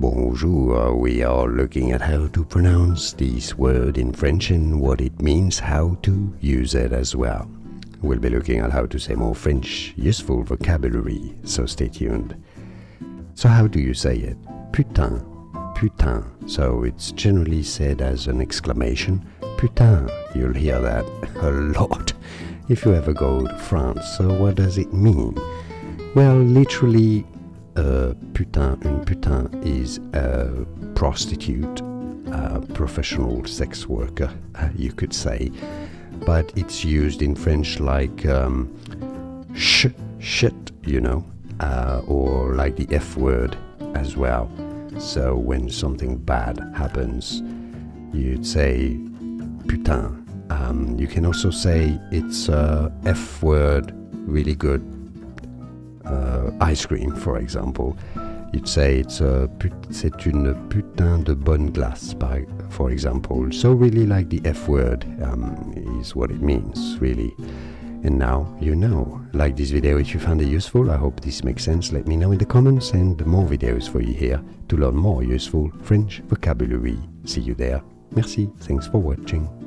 Bonjour, we are looking at how to pronounce this word in French and what it means, how to use it as well. We'll be looking at how to say more French useful vocabulary, so stay tuned. So how do you say it? Putain, putain. So it's generally said as an exclamation. Putain, you'll hear that a lot if you ever go to France. So what does it mean? Well, literally, putain, une putain is a prostitute, a professional sex worker, you could say. But it's used in French like shit, you know, or like the F word as well. So when something bad happens, you'd say putain. You can also say it's a F word, really good ice cream, for example. You'd say c'est une putain de bonne glace, for example. So really like the F word is what it means, really. And now you know. Like this video if you found it useful. I hope this makes sense. Let me know in the comments, and more videos for you here to learn more useful French vocabulary. See you there. Merci. Thanks for watching.